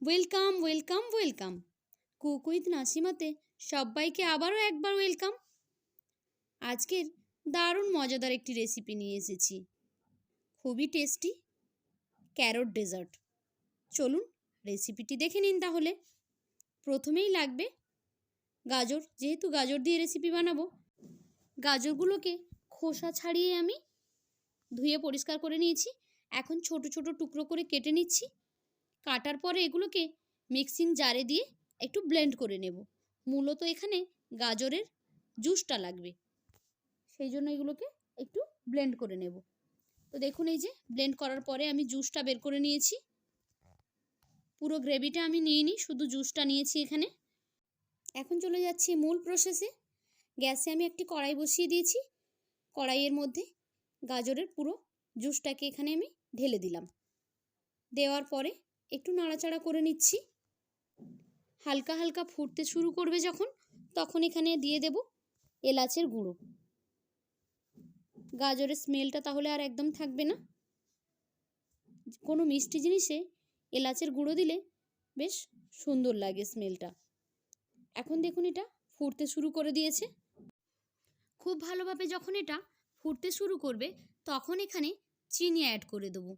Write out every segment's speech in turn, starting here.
Welcome welcome welcome cook with নাসিমাতে সবাইকে আবারও একবার ওয়েলকাম। আজকের দারুণ মজাদার একটি রেসিপি নিয়ে এসেছি, খুবই টেস্টি ক্যারট ডেজার্ট। চলুন রেসিপিটি দেখে নিন। তাহলে প্রথমেই লাগবে গাজর। যেহেতু গাজর দিয়ে রেসিপি বানাবো, গাজরগুলোকে খোসা ছাড়িয়ে আমি ধুয়ে পরিষ্কার করে নিয়েছি। এখন ছোট ছোট টুকরো করে কেটে নিচ্ছি। কাটার পরে এগুলোকে মিক্সিং জারে দিয়ে একটু ব্লেন্ড করে নেব। মূলত এখানে গাজরের জুসটা লাগবে, সেই জন্য এগুলোকে একটু ব্লেন্ড করে নেব। তো দেখুন, এই যে ব্লেন্ড করার পরে আমি জুসটা বের করে নিয়েছি। পুরো গ্রেভিটা আমি নিইনি, শুধু জুসটা নিয়েছি এখানে। এখন চলে যাচ্ছি মূল প্রসেসে। গ্যাসে আমি একটি কড়াই বসিয়ে দিয়েছি। কড়াইয়ের মধ্যে গাজরের পুরো জুসটাকে এখানে আমি ঢেলে দিলাম। দেওয়ার পরে একটু নাড়াচাড়া করে নিচ্ছি। হালকা হালকা ফুটতে শুরু করবে যখন, তখন এখানে দিয়ে দেব এলাচের গুঁড়ো। গাজরের স্মেলটা তাহলে আর একদম থাকবে না। কোনো মিষ্টি জিনিসে এলাচের গুঁড়ো দিলে বেশ সুন্দর লাগে স্মেলটা। এখন দেখুন এটা ফুটতে শুরু করে দিয়েছে। খুব ভালোভাবে যখন এটা ফুটতে শুরু করবে, তখন এখানে চিনি অ্যাড করে দেবো।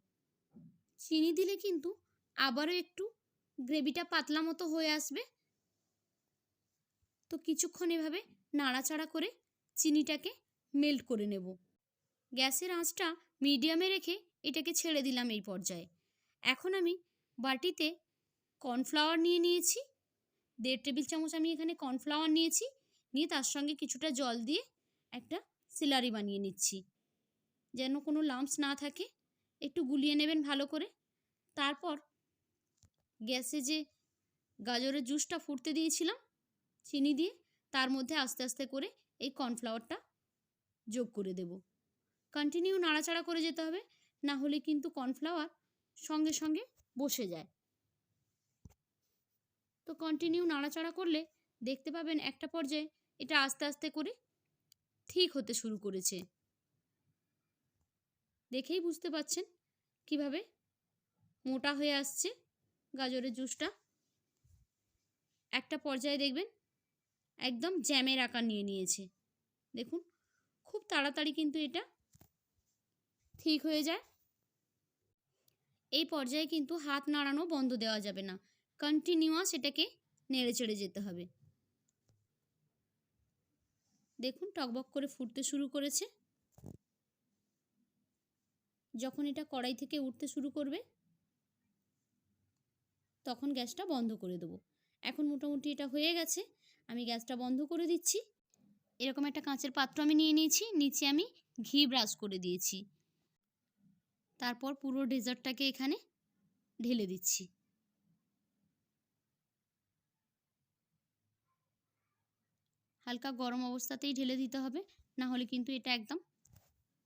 চিনি দিলে কিন্তু আবারও একটু গ্রেভিটা পাতলা মতো হয়ে আসবে। তো কিছুক্ষণ এভাবে নাড়াচাড়া করে চিনিটাকে মেল্ট করে নেব। গ্যাসের আঁচটা মিডিয়ামে রেখে এটাকে ছেড়ে দিলাম এই পর্যায়ে। এখন আমি বাটিতে কর্নফ্লাওয়ার নিয়ে নিয়েছি। 1.5 টেবিল চামচ আমি এখানে কর্নফ্লাওয়ার নিয়েছি। নিয়ে তার সঙ্গে কিছুটা জল দিয়ে একটা সিলারি বানিয়ে নিচ্ছি, যেন কোনো লাম্পস না থাকে। একটু গুলিয়ে নেবেন ভালো করে। তারপর গ্যাসে যে গাজরের জুসটা ফুটতে দিয়েছিলাম চিনি দিয়ে, তার মধ্যে আস্তে আস্তে করে এই কর্নফ্লাওয়ারটা যোগ করে দেব। কন্টিনিউ নাড়াচাড়া করে যেতে হবে, না হলে কিন্তু কর্নফ্লাওয়ার সঙ্গে সঙ্গে বসে যায়। তো কন্টিনিউ নাড়াচাড়া করলে দেখতে পাবেন একটা পর্যায়ে এটা আস্তে আস্তে করে ঠিক হতে শুরু করেছে। দেখেই বুঝতে পাচ্ছেন কিভাবে মোটা হয়ে আসছে গাজরের জুসটা। একটা পর্যায়ে দেখবেন একদম জ্যামের আকার নিয়ে নিয়েছে। দেখুন খুব তাড়াতাড়ি কিন্তু এটা ঠিক হয়ে যায়। এই পর্যায়ে কিন্তু হাত নাড়ানো বন্ধ দেওয়া যাবে না, কন্টিনিউয়াস এটাকে নেড়ে চেড়ে যেতে হবে। দেখুন টকবক করে ফুটতে শুরু করেছে। যখন এটা কড়াই থেকে উঠতে শুরু করবে, তখন গ্যাসটা বন্ধ করে দেবো। এখন মোটামুটি এটা হয়ে গেছে, আমি গ্যাসটা বন্ধ করে দিচ্ছি। এরকম একটা কাঁচের পাত্র আমি নিয়ে নিয়েছি, নিচে আমি ঘি ব্রাশ করে দিয়েছি। তারপর পুরো ডেজার্টটাকে এখানে ঢেলে দিচ্ছি। হালকা গরম অবস্থাতেই ঢেলে দিতে হবে, না হলে কিন্তু এটা একদম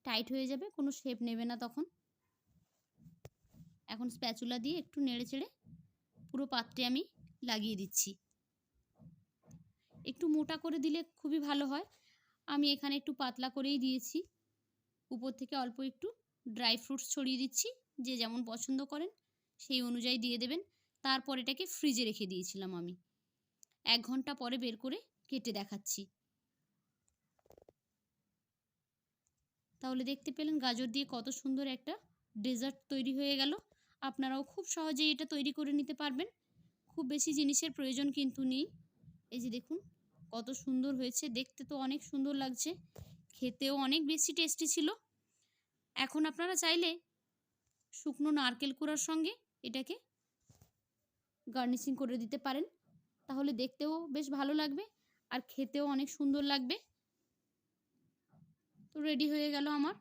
টাইট হয়ে যাবে, কোনো শেপ নেবে না তখন। এখন স্প্যাচুলা দিয়ে একটু নেড়ে চেড়ে পুরো পাত্রে আমি লাগিয়ে দিচ্ছি। একটু মোটা করে দিলে খুবই ভালো হয়, আমি এখানে একটু পাতলা করেই দিয়েছি। উপর থেকে অল্প একটু ড্রাই ফ্রুটস ছড়িয়ে দিচ্ছি, যে যেমন পছন্দ করেন সেই অনুযায়ী দিয়ে দেবেন। তারপর এটাকে ফ্রিজে রেখে দিয়েছিলাম আমি। 1 ঘন্টা পরে বের করে কেটে দেখাচ্ছি। তাহলে দেখতে পেলেন গাজর দিয়ে কত সুন্দর একটা ডেজার্ট তৈরি হয়ে গেল। আপনারাও খুব সহজেই এটা তৈরি করে নিতে পারবেন। খুব বেশি জিনিসের প্রয়োজন কিন্তু নেই। এই যে দেখুন কত সুন্দর হয়েছে, দেখতে তো অনেক সুন্দর লাগছে, খেতেও অনেক বেশি টেস্টি ছিল। এখন আপনারা চাইলে শুকনো নারকেল কোড়ার সঙ্গে এটাকে গার্নিশিং করে দিতে পারেন, তাহলে দেখতেও বেশ ভালো লাগবে আর খেতেও অনেক সুন্দর লাগবে। তো রেডি হয়ে গেল আমার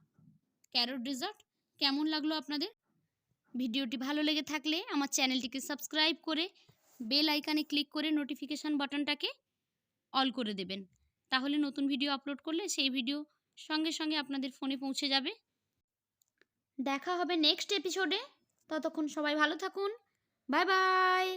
ক্যারট ডেজার্ট। কেমন লাগলো আপনাদের? ভিডিওটি ভালো লেগে থাকলে আমার চ্যানেলটিকে সাবস্ক্রাইব করে বেল আইকনে ক্লিক করে নোটিফিকেশান বাটনটাকে অল করে দেবেন। তাহলে নতুন ভিডিও আপলোড করলে সেই ভিডিও সঙ্গে সঙ্গে আপনাদের ফোনে পৌঁছে যাবে। দেখা হবে নেক্সট এপিসোডে। ততক্ষণ সবাই ভালো থাকুন। Bye bye.